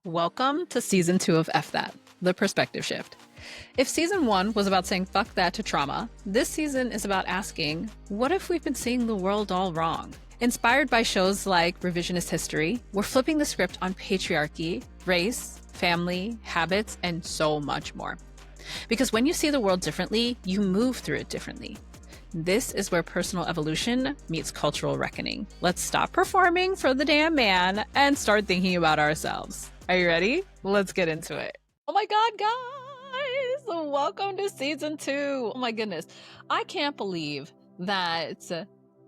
Welcome to season 2 of F That, the perspective shift. If season 1 was about saying fuck that to trauma, this season is about asking, what if we've been seeing the world all wrong? Inspired by shows like Revisionist History, we're flipping the script on patriarchy, race, family, habits, and so much more. Because when you see the world differently, you move through it differently. This is where personal evolution meets cultural reckoning. Let's stop performing for the damn man and start thinking about ourselves. Are you ready? Let's get into it. Oh my God, guys! Welcome to season 2. Oh my goodness. I can't believe that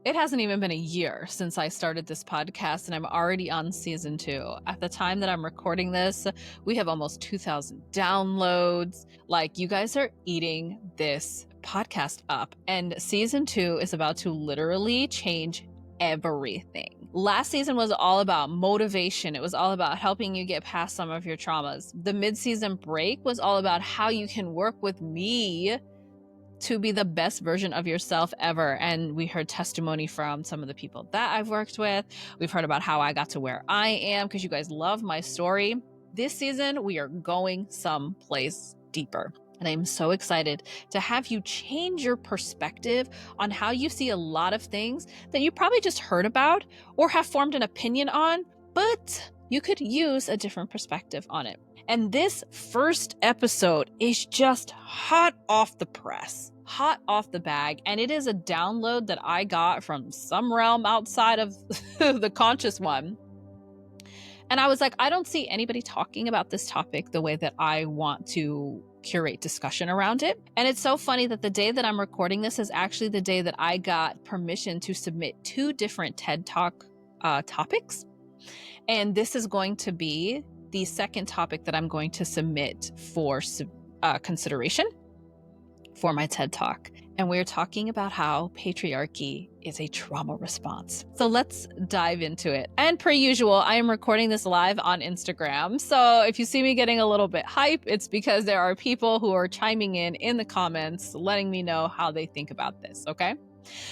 it hasn't even been a year since I started this podcast and I'm already on season 2. At the time that I'm recording this, we have almost 2,000 downloads. Like, you guys are eating this podcast up, and season 2 is about to literally change everything. Last season was all about motivation. It was all about helping you get past some of your traumas. The mid-season break was all about how you can work with me to be the best version of yourself ever. And we heard testimony from some of the people that I've worked with. We've heard about how I got to where I am because you guys love my story. This season, we are going someplace deeper. And I'm so excited to have you change your perspective on how you see a lot of things that you probably just heard about or have formed an opinion on, but you could use a different perspective on it. And this first episode is just hot off the press, hot off the bag. And it is a download that I got from some realm outside of the conscious one. And I was like, I don't see anybody talking about this topic the way that I want to curate discussion around it. And it's so funny that the day that I'm recording this is actually the day that I got permission to submit 2 different TED Talk topics. And this is going to be the second topic that I'm going to submit for consideration for my TED Talk. And we're talking about how patriarchy is a trauma response. So let's dive into it. And per usual, I am recording this live on Instagram. So if you see me getting a little bit hype, it's because there are people who are chiming in the comments, letting me know how they think about this, okay?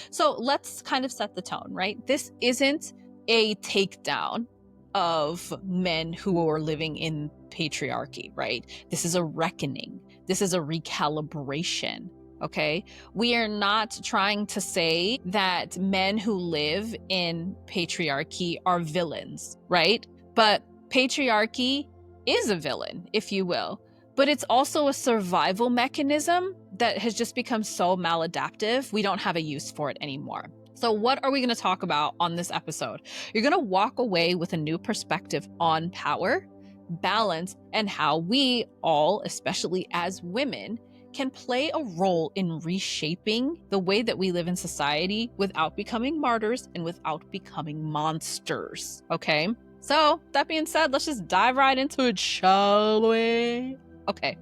So let's kind of set the tone, right? This isn't a takedown of men who are living in patriarchy, right? This is a reckoning. This is a recalibration. Okay, we are not trying to say that men who live in patriarchy are villains, right? But patriarchy is a villain, if you will. But it's also a survival mechanism that has just become so maladaptive, we don't have a use for it anymore. So what are we going to talk about on this episode? You're going to walk away with a new perspective on power, balance, and how we all, especially as women, can play a role in reshaping the way that we live in society without becoming martyrs and without becoming monsters, okay? So that being said, let's just dive right into it, shall we? Okay,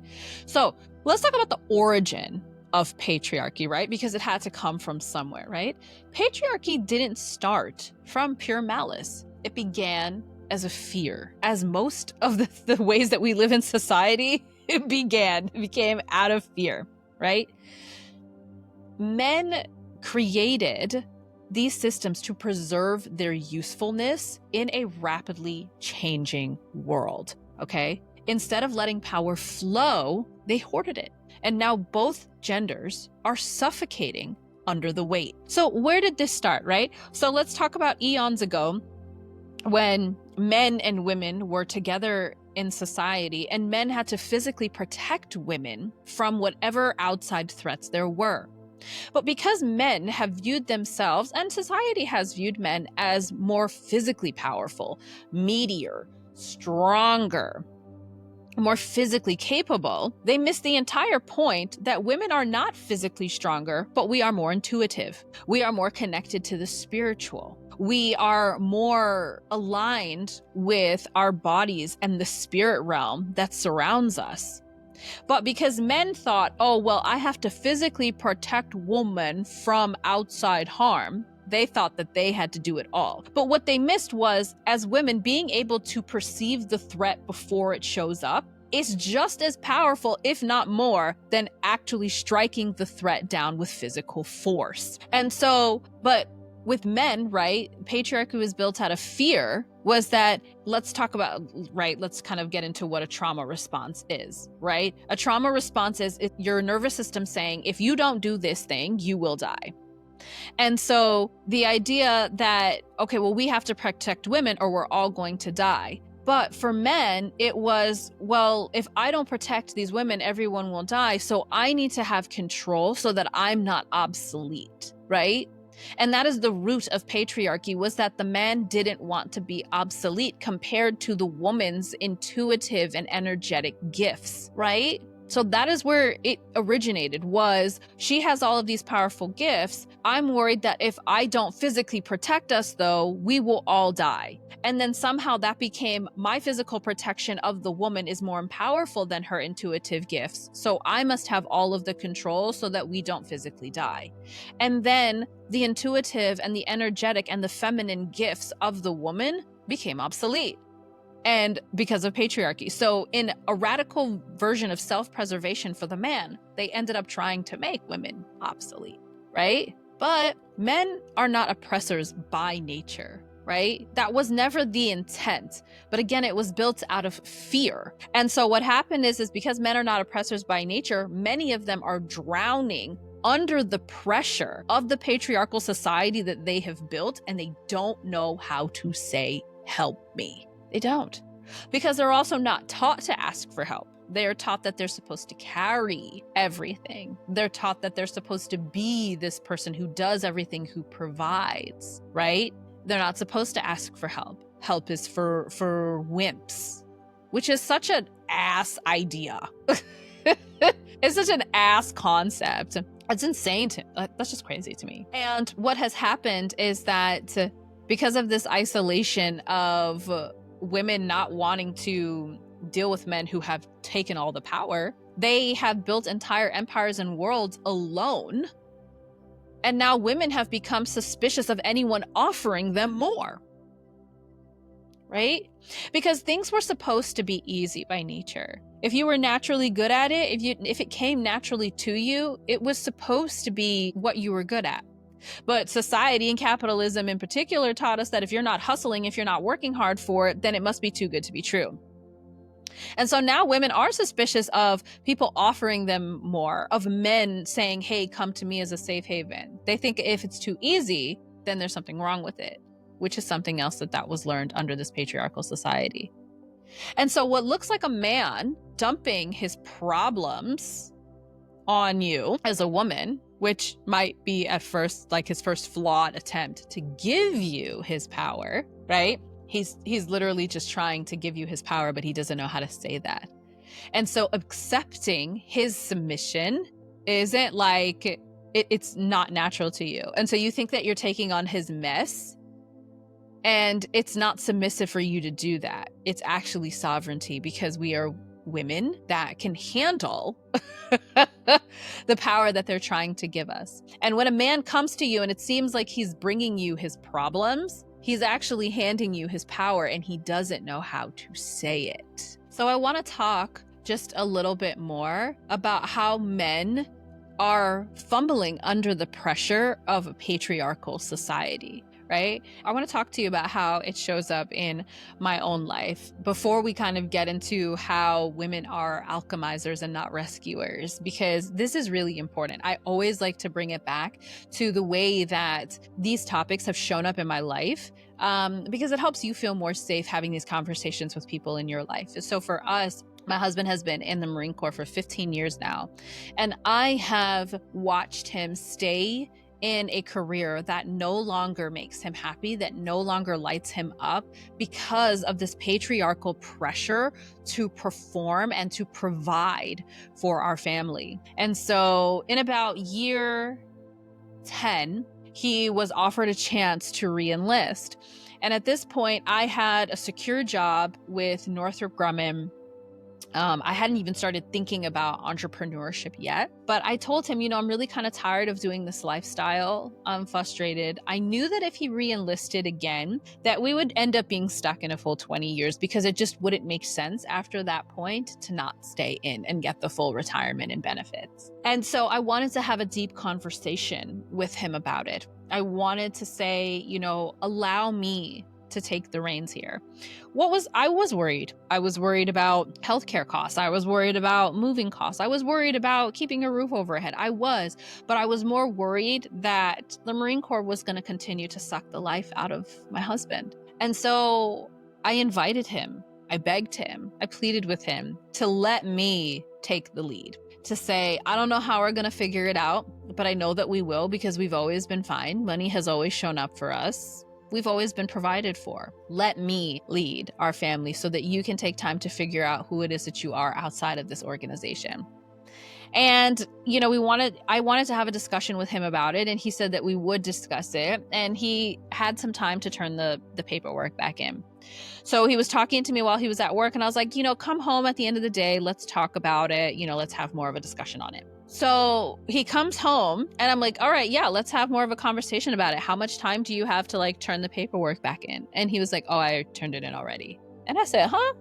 so let's talk about the origin of patriarchy, right? Because it had to come from somewhere, right? Patriarchy didn't start from pure malice. It began as a fear, as most of the ways that we live in society it became out of fear, right? Men created these systems to preserve their usefulness in a rapidly changing world, okay? Instead of letting power flow, they hoarded it. And now both genders are suffocating under the weight. So where did this start, right? So let's talk about eons ago when men and women were together in society, and men had to physically protect women from whatever outside threats there were. But because men have viewed themselves, and society has viewed men as more physically powerful, meatier, stronger, more physically capable, they miss the entire point that women are not physically stronger, but we are more intuitive. We are more connected to the spiritual. We are more aligned with our bodies and the spirit realm that surrounds us. But because men thought, oh, well, I have to physically protect women from outside harm, they thought that they had to do it all. But what they missed was, as women, being able to perceive the threat before it shows up is just as powerful, if not more, than actually striking the threat down with physical force. And so, but with men, right, patriarchy was built out of fear, was that let's talk about, right, let's kind of get into what a trauma response is, right? A trauma response is your nervous system saying, if you don't do this thing, you will die. And so the idea that, okay, well, we have to protect women or we're all going to die. But for men, it was, well, if I don't protect these women, everyone will die. So I need to have control so that I'm not obsolete, right? And that is the root of patriarchy, was that the man didn't want to be obsolete compared to the woman's intuitive and energetic gifts, right? So that is where it originated, was she has all of these powerful gifts. I'm worried that if I don't physically protect us, though, we will all die. And then somehow that became, my physical protection of the woman is more powerful than her intuitive gifts. So I must have all of the control so that we don't physically die. And then the intuitive and the energetic and the feminine gifts of the woman became obsolete. And because of patriarchy. So in a radical version of self-preservation for the man, they ended up trying to make women obsolete, right? But men are not oppressors by nature, right? That was never the intent. But again, it was built out of fear. And so what happened is because men are not oppressors by nature, many of them are drowning under the pressure of the patriarchal society that they have built, and they don't know how to say, help me. They don't, because they're also not taught to ask for help. They are taught that they're supposed to carry everything. They're taught that they're supposed to be this person who does everything, who provides, right? They're not supposed to ask for help. Help is for wimps, which is such an ass idea. It's such an ass concept. It's insane. That's just crazy to me. And what has happened is that because of this isolation of women not wanting to deal with men who have taken all the power, they have built entire empires and worlds alone. And now women have become suspicious of anyone offering them more, right? Because things were supposed to be easy by nature. If you were naturally good at it, if it came naturally to you, it was supposed to be what you were good at. But society and capitalism in particular taught us that if you're not hustling, if you're not working hard for it, then it must be too good to be true. And so now women are suspicious of people offering them more, of men saying, hey, come to me as a safe haven. They think if it's too easy, then there's something wrong with it, which is something else that was learned under this patriarchal society. And so what looks like a man dumping his problems on you as a woman, which might be at first like his first flawed attempt to give you his power, right? He's literally just trying to give you his power, but he doesn't know how to say that. And so accepting his submission isn't like, it's not natural to you. And so you think that you're taking on his mess, and it's not submissive for you to do that. It's actually sovereignty, because we are women that can handle the power that they're trying to give us. And when a man comes to you and it seems like he's bringing you his problems, he's actually handing you his power, and he doesn't know how to say it. So I want to talk just a little bit more about how men are fumbling under the pressure of a patriarchal society. Right? I want to talk to you about how it shows up in my own life before we kind of get into how women are alchemizers and not rescuers, because this is really important. I always like to bring it back to the way that these topics have shown up in my life, because it helps you feel more safe having these conversations with people in your life. So for us, my husband has been in the Marine Corps for 15 years now, and I have watched him stay in a career that no longer makes him happy, that no longer lights him up, because of this patriarchal pressure to perform and to provide for our family. And so in about year 10, he was offered a chance to re-enlist. And at this point, I had a secure job with Northrop Grumman. I hadn't even started thinking about entrepreneurship yet, but I told him, I'm really kind of tired of doing this lifestyle. I'm frustrated. I knew that if he re-enlisted again, that we would end up being stuck in a full 20 years because it just wouldn't make sense after that point to not stay in and get the full retirement and benefits. And so I wanted to have a deep conversation with him about it. I wanted to say, allow me to take the reins here. I was worried. I was worried about healthcare costs. I was worried about moving costs. I was worried about keeping a roof overhead. But I was more worried that the Marine Corps was going to continue to suck the life out of my husband. And so I invited him. I begged him. I pleaded with him to let me take the lead, to say, I don't know how we're going to figure it out, but I know that we will because we've always been fine. Money has always shown up for us. We've always been provided for. Let me lead our family so that you can take time to figure out who it is that you are outside of this organization. And, I wanted to have a discussion with him about it. And he said that we would discuss it. And he had some time to turn the paperwork back in. So he was talking to me while he was at work. And I was like, come home at the end of the day. Let's talk about it. Let's have more of a discussion on it. So he comes home and I'm like, all right, yeah, let's have more of a conversation about it. How much time do you have to turn the paperwork back in? And he was like, oh, I turned it in already. And I said, huh?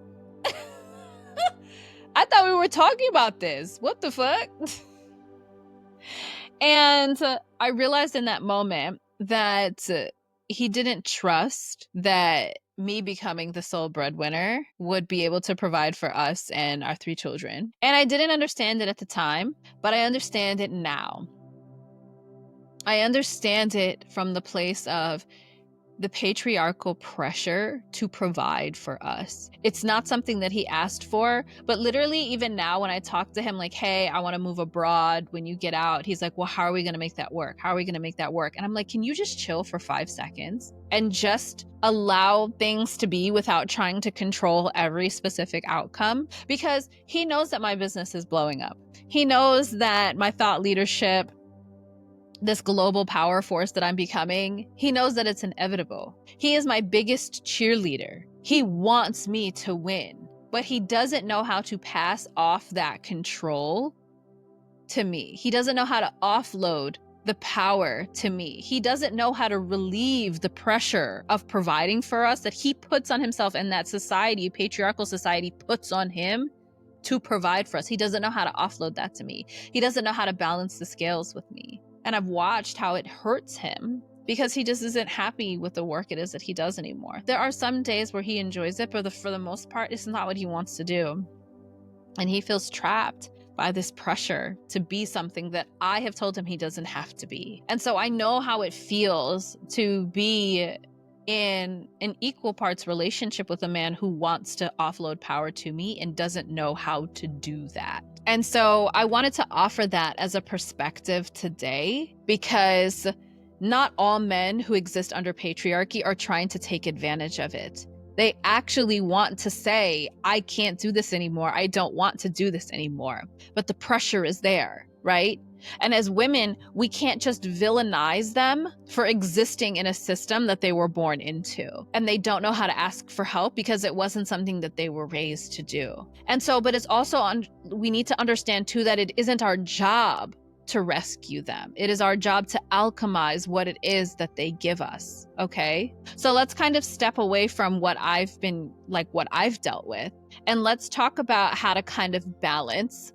I thought we were talking about this. What the fuck? And I realized in that moment that he didn't trust that me becoming the sole breadwinner would be able to provide for us and our 3 children. And I didn't understand it at the time, but I understand it now. I understand it from the place of the patriarchal pressure to provide for us. It's not something that he asked for, but literally even now when I talk to him hey, I want to move abroad when you get out, he's like, well, how are we going to make that work? How are we going to make that work? And I'm like, can you just chill for 5 seconds and just allow things to be without trying to control every specific outcome? Because he knows that my business is blowing up. He knows that my thought leadership, this global power force that I'm becoming, he knows that it's inevitable. He is my biggest cheerleader. He wants me to win, but he doesn't know how to pass off that control to me. He doesn't know how to offload the power to me. He doesn't know how to relieve the pressure of providing for us that he puts on himself and that society, patriarchal society, puts on him to provide for us. He doesn't know how to offload that to me. He doesn't know how to balance the scales with me. And I've watched how it hurts him because he just isn't happy with the work it is that he does anymore. There are some days where he enjoys it, but for the most part, it's not what he wants to do. And he feels trapped by this pressure to be something that I have told him he doesn't have to be. And so I know how it feels to be in an equal parts relationship with a man who wants to offload power to me and doesn't know how to do that. And so I wanted to offer that as a perspective today, because not all men who exist under patriarchy are trying to take advantage of it. They actually want to say, I can't do this anymore. I don't want to do this anymore. But the pressure is there, right? And as women, we can't just villainize them for existing in a system that they were born into. And they don't know how to ask for help because it wasn't something that they were raised to do. And so, but it's also, we need to understand too that it isn't our job to rescue them. It is our job to alchemize what it is that they give us. Okay. So let's kind of step away from what I've dealt with. And let's talk about how to kind of balance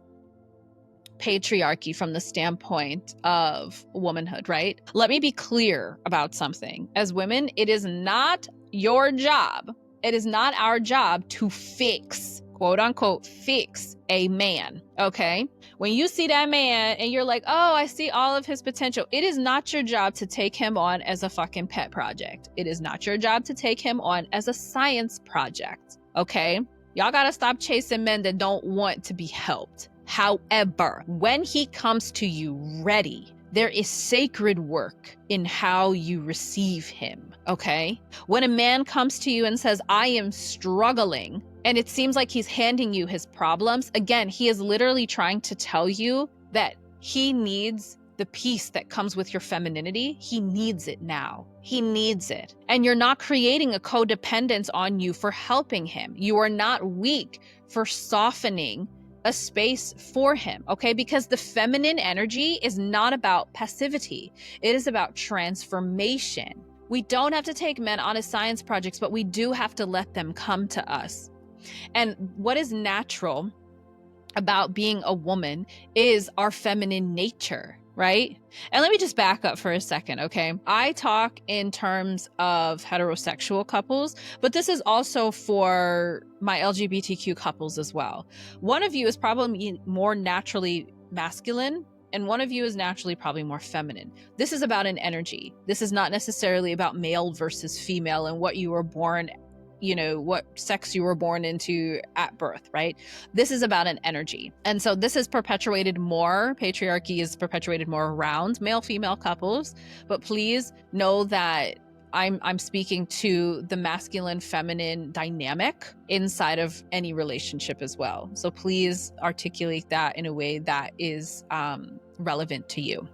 patriarchy from the standpoint of womanhood, right? Let me be clear about something. As women, it is not your job. It is not our job to fix, quote unquote, fix a man, okay? When you see that man and you're like, oh, I see all of his potential, it is not your job to take him on as a fucking pet project. It is not your job to take him on as a science project, okay? Y'all gotta stop chasing men that don't want to be helped. However, when he comes to you ready, there is sacred work in how you receive him, okay? When a man comes to you and says, I am struggling, and it seems like he's handing you his problems, again, he is literally trying to tell you that he needs the peace that comes with your femininity. He needs it now. He needs it. And you're not creating a codependence on you for helping him. You are not weak for softening a space for him, okay? Because the feminine energy is not about passivity. It is about transformation. We don't have to take men on as science projects, but we do have to let them come to us. And what is natural about being a woman is our feminine nature, right? And let me just back up for a second, okay? I talk in terms of heterosexual couples, but this is also for my LGBTQ couples as well. One of you is probably more naturally masculine, and one of you is naturally probably more feminine. This is about an energy. This is not necessarily about male versus female and what you were born, what sex you were born into at birth, right? This is about an energy. And so this is perpetuated more, patriarchy is perpetuated more around male-female couples, but please know that I'm speaking to the masculine-feminine dynamic inside of any relationship as well. So please articulate that in a way that is relevant to you.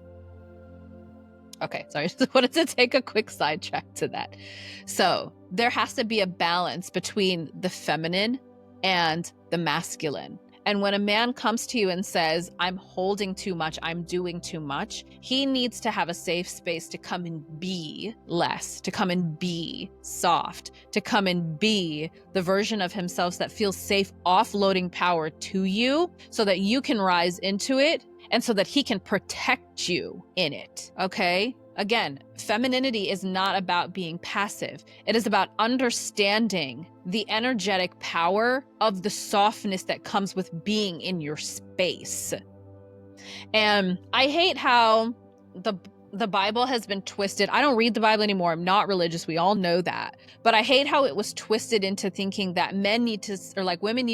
Okay, sorry, just wanted to take a quick sidetrack to that. So there has to be a balance between the feminine and the masculine. And when a man comes to you and says, I'm holding too much, I'm doing too much, he needs to have a safe space to come and be less, to come and be soft, to come and be the version of himself that feels safe offloading power to you so that you can rise into it and so that he can protect you in it, okay? Again, femininity is not about being passive. It is about understanding the energetic power of the softness that comes with being in your space. And I hate how the Bible has been twisted. I don't read the Bible anymore. I'm not religious. We all know that. But I hate how it was twisted into thinking that women need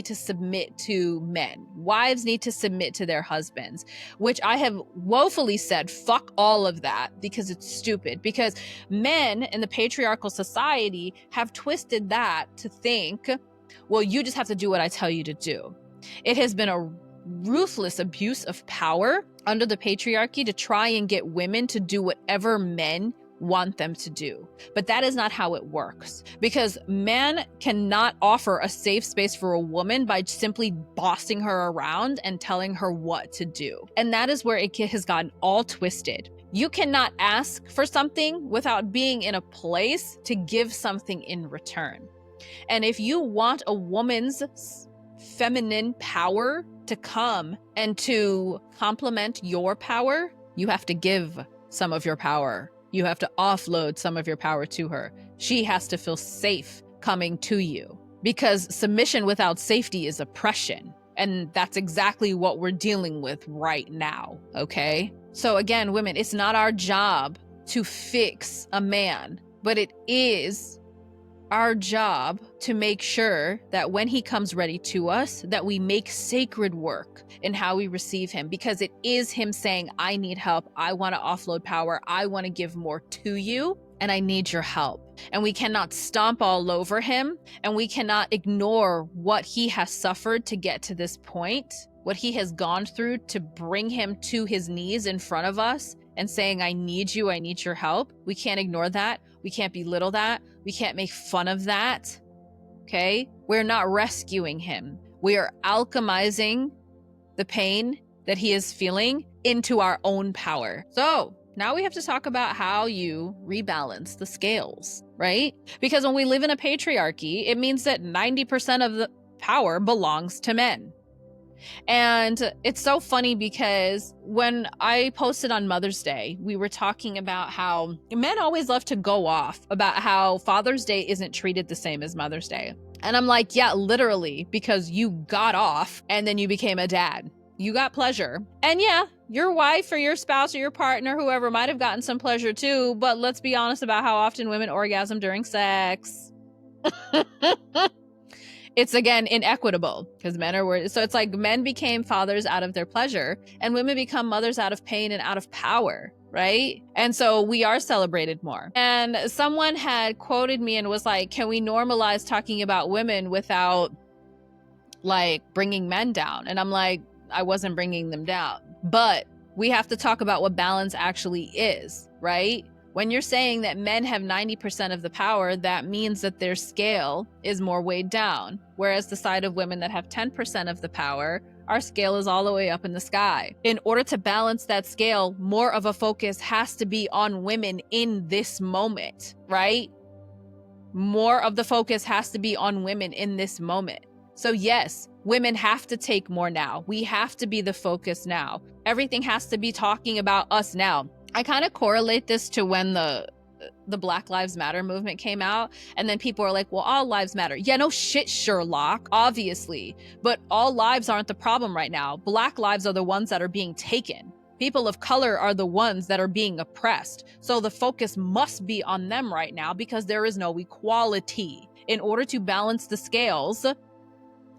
to submit to men. Wives need to submit to their husbands, which I have woefully said, fuck all of that, because it's stupid. Because men in the patriarchal society have twisted that to think, well, you just have to do what I tell you to do. It has been a ruthless abuse of power under the patriarchy to try and get women to do whatever men want them to do. But that is not how it works, because men cannot offer a safe space for a woman by simply bossing her around and telling her what to do. And that is where it has gotten all twisted. You cannot ask for something without being in a place to give something in return. And if you want a woman's feminine power to come and to complement your power, you have to give some of your power. You have to offload some of your power to her. She has to feel safe coming to you, because submission without safety is oppression. And that's exactly what we're dealing with right now, okay? So again, women, it's not our job to fix a man, but it is our job to make sure that when he comes ready to us, that we make sacred work in how we receive him, because it is him saying, I need help. I want to offload power. I want to give more to you, and I need your help. And we cannot stomp all over him, and we cannot ignore what he has suffered to get to this point, what he has gone through to bring him to his knees in front of us and saying, I need you, I need your help. We can't ignore that. We can't belittle that. We can't make fun of that, okay? We're not rescuing him. We are alchemizing the pain that he is feeling into our own power. So now we have to talk about how you rebalance the scales, right? Because when we live in a patriarchy, it means that 90% of the power belongs to men. And it's so funny because when I posted on Mother's Day, we were talking about how men always love to go off about how Father's Day isn't treated the same as Mother's Day. And I'm like, yeah, literally, because you got off and then you became a dad. You got pleasure. And yeah, your wife or your spouse or your partner, whoever, might have gotten some pleasure too. But let's be honest about how often women orgasm during sex. It's, again, inequitable because men are so it's like men became fathers out of their pleasure and women become mothers out of pain and out of power, right? And so we are celebrated more. And someone had quoted me and was like, can we normalize talking about women without like bringing men down? And I'm like, I wasn't bringing them down, but we have to talk about what balance actually is, right? When you're saying that men have 90% of the power, that means that their scale is more weighed down. Whereas the side of women that have 10% of the power, our scale is all the way up in the sky. In order to balance that scale, more of a focus has to be on women in this moment, right? More of the focus has to be on women in this moment. So yes, women have to take more now. We have to be the focus now. Everything has to be talking about us now. I kind of correlate this to when the Black Lives Matter movement came out, and then people are like, well, all lives matter. Yeah, no shit, Sherlock, obviously. But all lives aren't the problem right now. Black lives are the ones that are being taken. People of color are the ones that are being oppressed. So the focus must be on them right now because there is no equality. In order to balance the scales,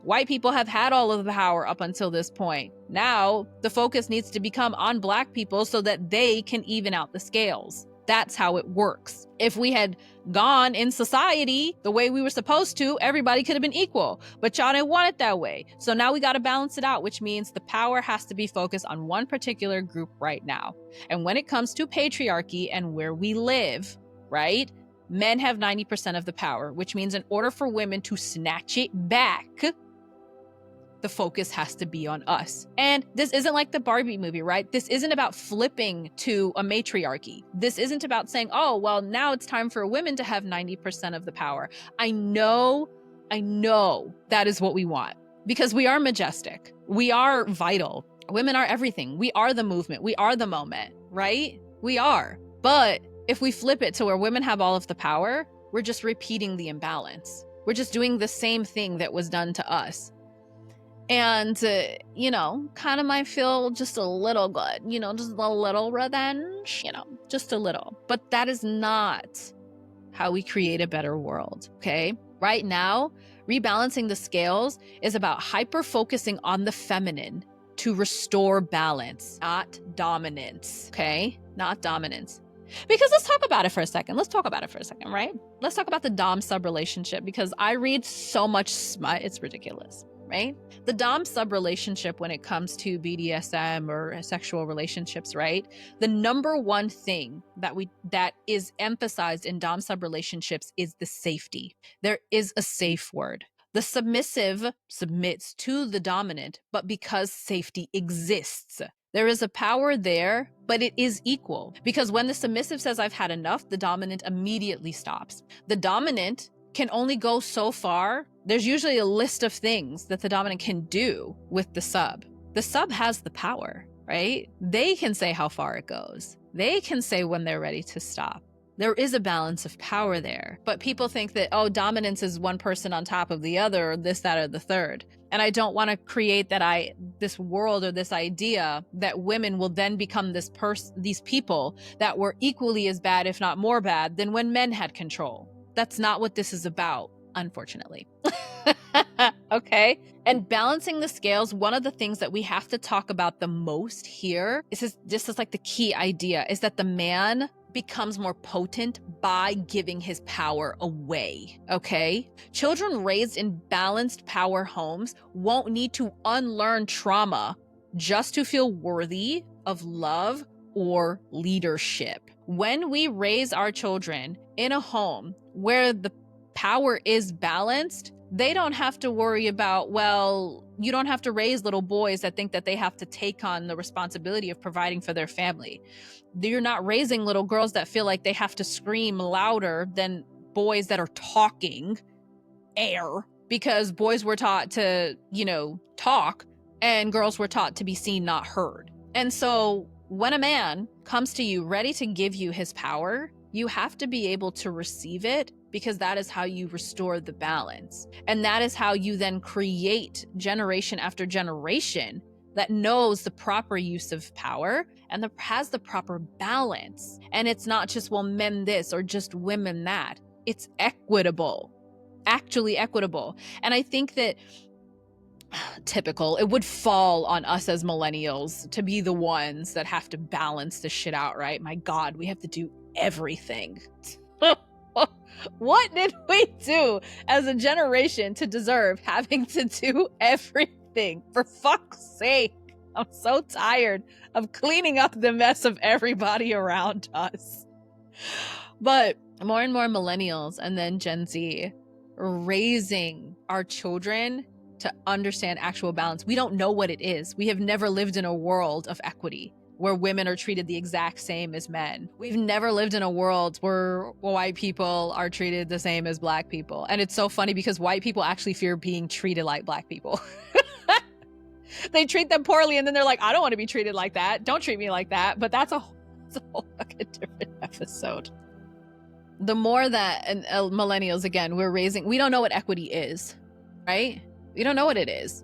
white people have had all of the power up until this point. Now, the focus needs to become on Black people so that they can even out the scales. That's how it works. If we had gone in society the way we were supposed to, everybody could have been equal. But y'all didn't want it that way. So now we got to balance it out, which means the power has to be focused on one particular group right now. And when it comes to patriarchy and where we live, right? Men have 90% of the power, which means in order for women to snatch it back, the focus has to be on us. And this isn't like the Barbie movie, right? This isn't about flipping to a matriarchy. This isn't about saying, oh, well, now it's time for women to have 90% of the power. I know that is what we want because we are majestic. We are vital. Women are everything. We are the movement. We are the moment, right? We are. But if we flip it to where women have all of the power, we're just repeating the imbalance. We're just doing the same thing that was done to us. And, kind of might feel just a little good, just a little revenge, just a little. But that is not how we create a better world, okay? Right now, rebalancing the scales is about hyper-focusing on the feminine to restore balance, not dominance, okay? Not dominance. Because let's talk about it for a second. Right? Let's talk about the dom-sub relationship because I read so much smut, it's ridiculous. Right? The dom-sub relationship when it comes to BDSM or sexual relationships, right? The number one thing that is emphasized in dom-sub relationships is the safety. There is a safe word. The submissive submits to the dominant, but because safety exists. There is a power there, but it is equal. Because when the submissive says, I've had enough, the dominant immediately stops. The dominant can only go so far. There's usually a list of things that the dominant can do with the sub. The sub has the power, right? They can say how far it goes. They can say when they're ready to stop. There is a balance of power there. But people think that, oh, dominance is one person on top of the other, or this, that, or the third. And I don't want to create this world or this idea that women will then become these people that were equally as bad, if not more bad, than when men had control. That's not what this is about, unfortunately. Okay? And balancing the scales, one of the things that we have to talk about the most here is this is like the key idea, is that the man becomes more potent by giving his power away, okay? Children raised in balanced power homes won't need to unlearn trauma just to feel worthy of love or leadership. When we raise our children in a home where the power is balanced, they don't have to worry about, well, you don't have to raise little boys that think that they have to take on the responsibility of providing for their family. You're not raising little girls that feel like they have to scream louder than boys that are talking because boys were taught to, talk and girls were taught to be seen, not heard. And so when a man comes to you ready to give you his power, you have to be able to receive it because that is how you restore the balance. And that is how you then create generation after generation that knows the proper use of power and has the proper balance. And it's not just, well, men this or just women that. It's equitable, actually equitable. And I think that it would fall on us as millennials to be the ones that have to balance this shit out, right? My God, we have to do everything. What did we do as a generation to deserve having to do everything? For fuck's sake, I'm so tired of cleaning up the mess of everybody around us. But more and more millennials and then Gen Z raising our children to understand actual balance. We don't know what it is. We have never lived in a world of equity where women are treated the exact same as men. We've never lived in a world where white people are treated the same as black people. And it's so funny because white people actually fear being treated like black people. They treat them poorly and then they're like, I don't want to be treated like that. Don't treat me like that. But that's a whole fucking different episode. The more that, and millennials, again, we don't know what equity is, right? We don't know what it is.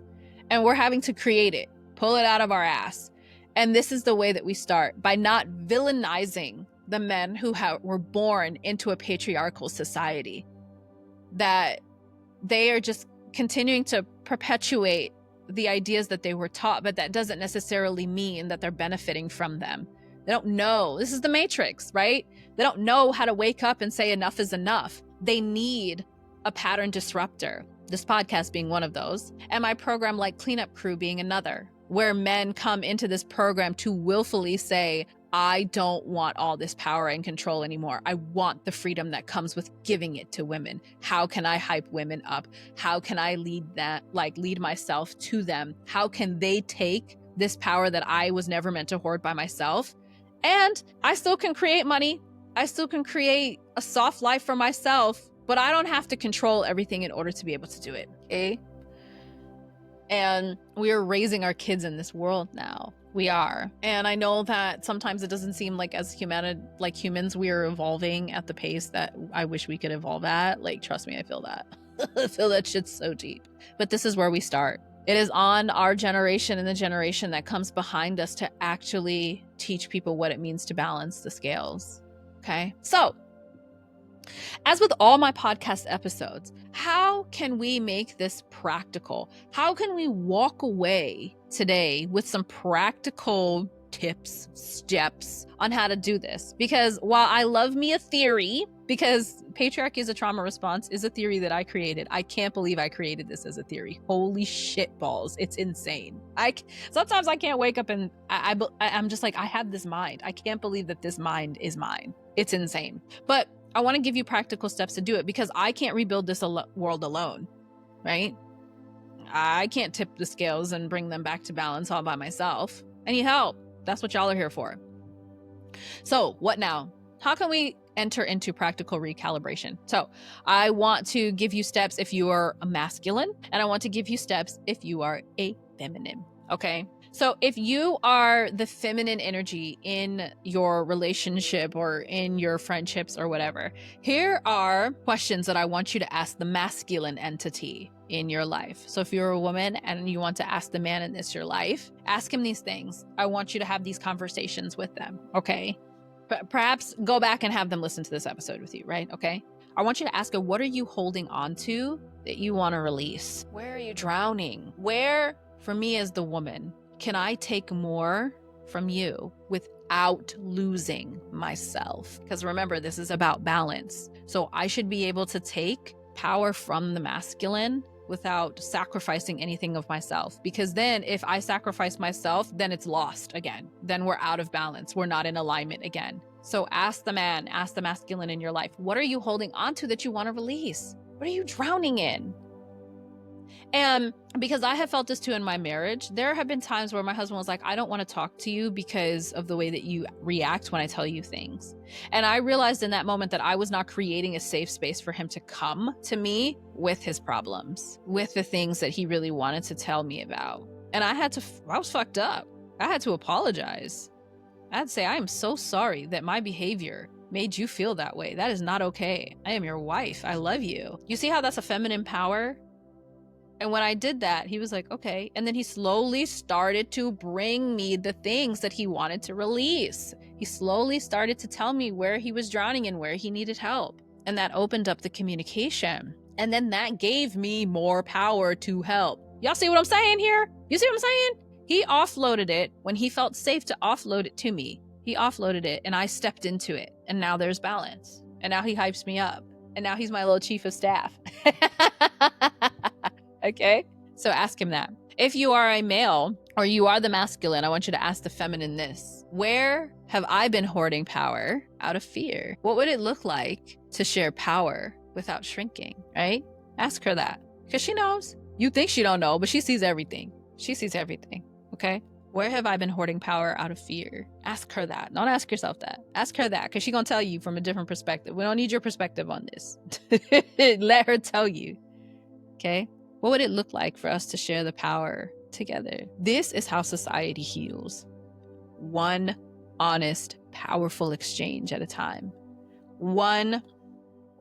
And we're having to create it, pull it out of our ass. And this is the way that we start, by not villainizing the men who were born into a patriarchal society, that they are just continuing to perpetuate the ideas that they were taught, but that doesn't necessarily mean that they're benefiting from them. They don't know. This is the Matrix, right? They don't know how to wake up and say enough is enough. They need a pattern disruptor, this podcast being one of those, and my program like Cleanup Crew being another, where men come into this program to willfully say, I don't want all this power and control anymore. I want the freedom that comes with giving it to women. How can I hype women up? How can I lead myself to them? How can they take this power that I was never meant to hoard by myself? And I still can create money. I still can create a soft life for myself, but I don't have to control everything in order to be able to do it. Okay? And we are raising our kids in this world now. We are. And I know that sometimes it doesn't seem like humans, we are evolving at the pace that I wish we could evolve at. Like, trust me, I feel that. I feel that shit's so deep. But this is where we start. It is on our generation and the generation that comes behind us to actually teach people what it means to balance the scales. Okay? So, as with all my podcast episodes, how can we make this practical? How can we walk away today with some practical tips, steps on how to do this? Because while I love me a theory, because patriarchy is a trauma response is a theory that I created. I can't believe I created this as a theory. Holy shit balls. It's insane. Sometimes I can't wake up and I'm just like, I have this mind. I can't believe that this mind is mine. It's insane. But I want to give you practical steps to do it because I can't rebuild this world alone, right? I can't tip the scales and bring them back to balance all by myself. I need help. That's what y'all are here for. So what now? How can we enter into practical recalibration? So I want to give you steps if you are a masculine, and I want to give you steps if you are a feminine. Okay. So if you are the feminine energy in your relationship or in your friendships or whatever, here are questions that I want you to ask the masculine entity in your life. So if you're a woman and you want to ask the man in your life, ask him these things. I want you to have these conversations with them. Okay. Perhaps go back and have them listen to this episode with you, right? Okay. I want you to ask her, what are you holding on to that you want to release? Where are you drowning? Where, for me as the woman, can I take more from you without losing myself? Because remember, this is about balance. So I should be able to take power from the masculine without sacrificing anything of myself. Because then if I sacrifice myself, then it's lost again. Then we're out of balance. We're not in alignment again. So ask the man, ask the masculine in your life, what are you holding on to that you want to release? What are you drowning in? And because I have felt this too in my marriage, there have been times where my husband was like, I don't want to talk to you because of the way that you react when I tell you things. And I realized in that moment that I was not creating a safe space for him to come to me with his problems, with the things that he really wanted to tell me about. And I was fucked up. I had to apologize. I had to say, I am so sorry that my behavior made you feel that way. That is not okay. I am your wife. I love you. You see how that's a feminine power? And when I did that, he was like, okay. And then he slowly started to bring me the things that he wanted to release. He slowly started to tell me where he was drowning and where he needed help. And that opened up the communication. And then that gave me more power to help. Y'all see what I'm saying here? You see what I'm saying? He offloaded it when he felt safe to offload it to me. He offloaded it and I stepped into it. And now there's balance. And now he hypes me up. And now he's my little chief of staff. Okay, so ask him that. If you are a male or you are the masculine, I want you to ask the feminine this. Where have I been hoarding power out of fear? What would it look like to share power without shrinking, right? Ask her that, because she knows. You think she don't know, but she sees everything. She sees everything, okay? Where have I been hoarding power out of fear? Ask her that. Don't ask yourself that. Ask her that, because she's going to tell you from a different perspective. We don't need your perspective on this. Let her tell you, okay? What would it look like for us to share the power together? This is how society heals. One honest, powerful exchange at a time. One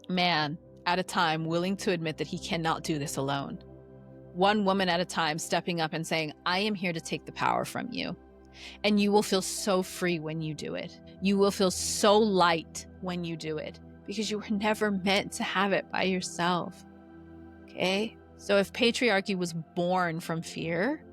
man at a time willing to admit that he cannot do this alone. One woman at a time stepping up and saying, I am here to take the power from you. And you will feel so free when you do it. You will feel so light when you do it, because you were never meant to have it by yourself. Okay? So if patriarchy was born from fear,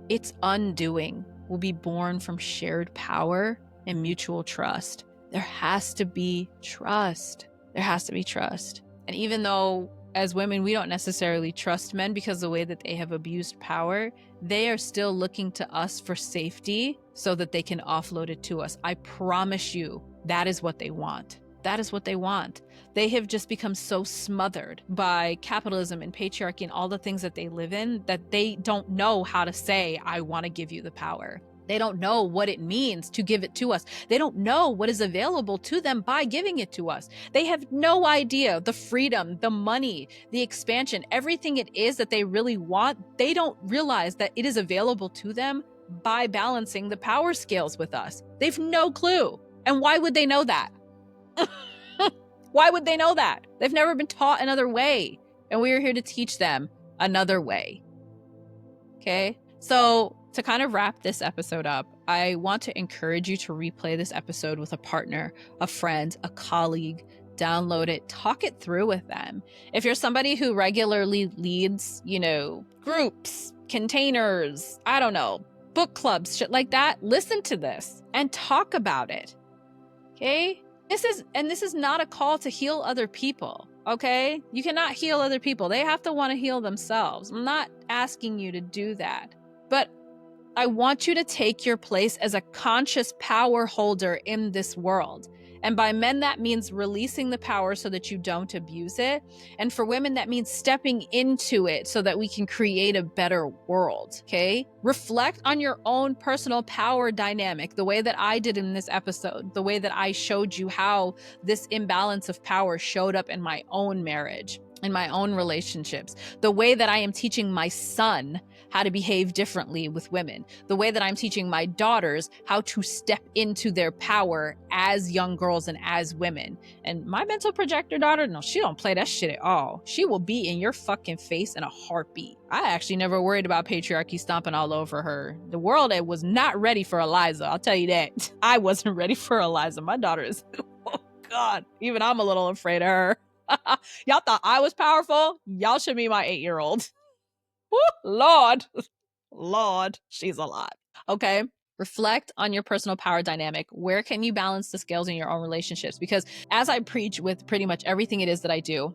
its undoing will be born from shared power and mutual trust. There has to be trust. There has to be trust. And even though as women, we don't necessarily trust men because of the way that they have abused power, they are still looking to us for safety so that they can offload it to us. I promise you, that is what they want. That is what they want. They have just become so smothered by capitalism and patriarchy and all the things that they live in that they don't know how to say, I want to give you the power. They don't know what it means to give it to us. They don't know what is available to them by giving it to us. They have no idea the freedom, the money, the expansion, everything it is that they really want. They don't realize that it is available to them by balancing the power scales with us. They've no clue. And why would they know that? Why would they know that? They've never been taught another way. And we are here to teach them another way. Okay? So to kind of wrap this episode up, I want to encourage you to replay this episode with a partner, a friend, a colleague. Download it, talk it through with them. If you're somebody who regularly leads, groups, containers, I don't know, book clubs, shit like that, listen to this and talk about it. Okay? This is not a call to heal other people. Okay? You cannot heal other people. They have to want to heal themselves. I'm not asking you to do that. But I want you to take your place as a conscious power holder in this world. And by men, that means releasing the power so that you don't abuse it. And for women, that means stepping into it so that we can create a better world, okay? Reflect on your own personal power dynamic, the way that I did in this episode, the way that I showed you how this imbalance of power showed up in my own marriage, in my own relationships, the way that I am teaching my son how to behave differently with women, the way that I'm teaching my daughters how to step into their power as young girls and as women. And my mental projector daughter, no, she don't play that shit at all. She will be in your fucking face in a heartbeat. I actually never worried about patriarchy stomping all over her. The world was not ready for Eliza, I'll tell you that. I wasn't ready for Eliza. My daughter is, oh God, even I'm a little afraid of her. Y'all thought I was powerful? Y'all should be my 8-year-old. Lord, she's a lot. Okay. Reflect on your personal power dynamic. Where can you balance the scales in your own relationships? Because as I preach with pretty much everything it is that I do,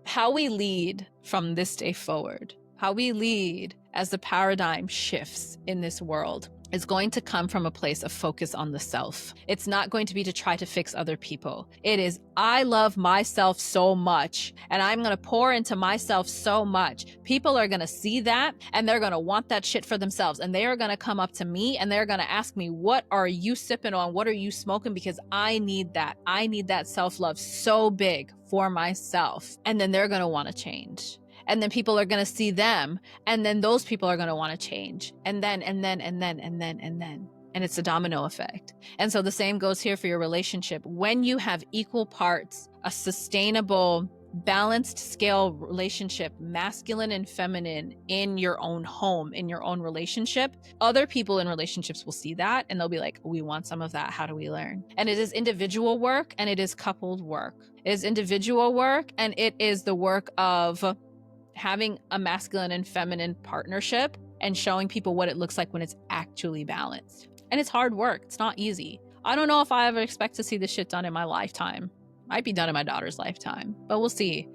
how we lead from this day forward, how we lead as the paradigm shifts in this world is going to come from a place of focus on the self. It's not going to be to try to fix other people. It is, I love myself so much and I'm going to pour into myself so much. People are going to see that and they're going to want that shit for themselves. And they are going to come up to me and they're going to ask me, what are you sipping on? What are you smoking? Because I need that. I need that self-love so big for myself. And then they're going to want to change. And then people are going to see them. And then those people are going to want to change. And then. And it's a domino effect. And so the same goes here for your relationship. When you have equal parts, a sustainable, balanced scale relationship, masculine and feminine in your own home, in your own relationship, other people in relationships will see that and they'll be like, we want some of that. How do we learn? And it is individual work and it is coupled work. It is individual work and it is the work of having a masculine and feminine partnership and showing people what it looks like when it's actually balanced. And it's hard work. It's not easy. I don't know if I ever expect to see this shit done in my lifetime. Might be done in my daughter's lifetime, but we'll see.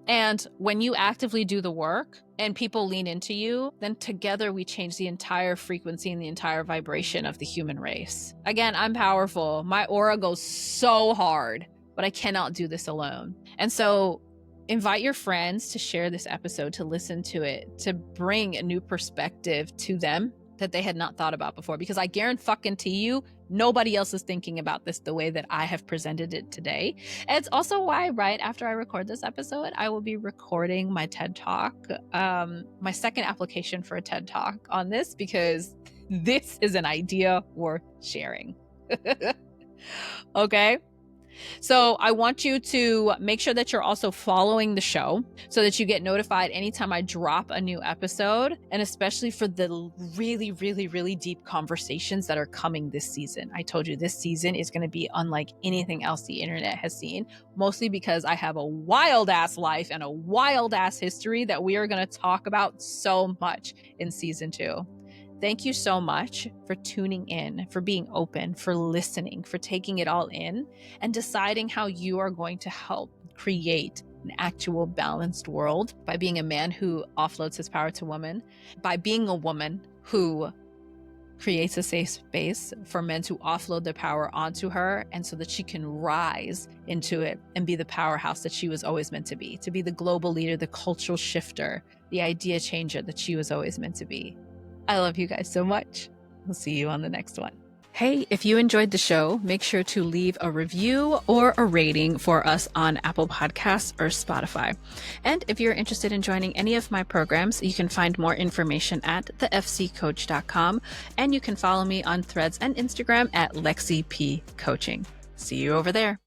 And when you actively do the work and people lean into you, then together we change the entire frequency and the entire vibration of the human race. Again, I'm powerful. My aura goes so hard, but I cannot do this alone. And so invite your friends to share this episode, to listen to it, to bring a new perspective to them that they had not thought about before. Because I guarantee you, nobody else is thinking about this the way that I have presented it today. And it's also why right after I record this episode, I will be recording my TED Talk, my second application for a TED Talk on this, because this is an idea worth sharing. Okay? So I want you to make sure that you're also following the show so that you get notified anytime I drop a new episode, and especially for the really, really, really deep conversations that are coming this season. I told you this season is going to be unlike anything else the internet has seen, mostly because I have a wild ass life and a wild ass history that we are going to talk about so much in season 2. Thank you so much for tuning in, for being open, for listening, for taking it all in and deciding how you are going to help create an actual balanced world by being a man who offloads his power to women, by being a woman who creates a safe space for men to offload their power onto her, and so that she can rise into it and be the powerhouse that she was always meant to be the global leader, the cultural shifter, the idea changer that she was always meant to be. I love you guys so much. We'll see you on the next one. Hey, if you enjoyed the show, make sure to leave a review or a rating for us on Apple Podcasts or Spotify. And if you're interested in joining any of my programs, you can find more information at thefccoach.com, and you can follow me on Threads and Instagram at LexiPCoaching. See you over there.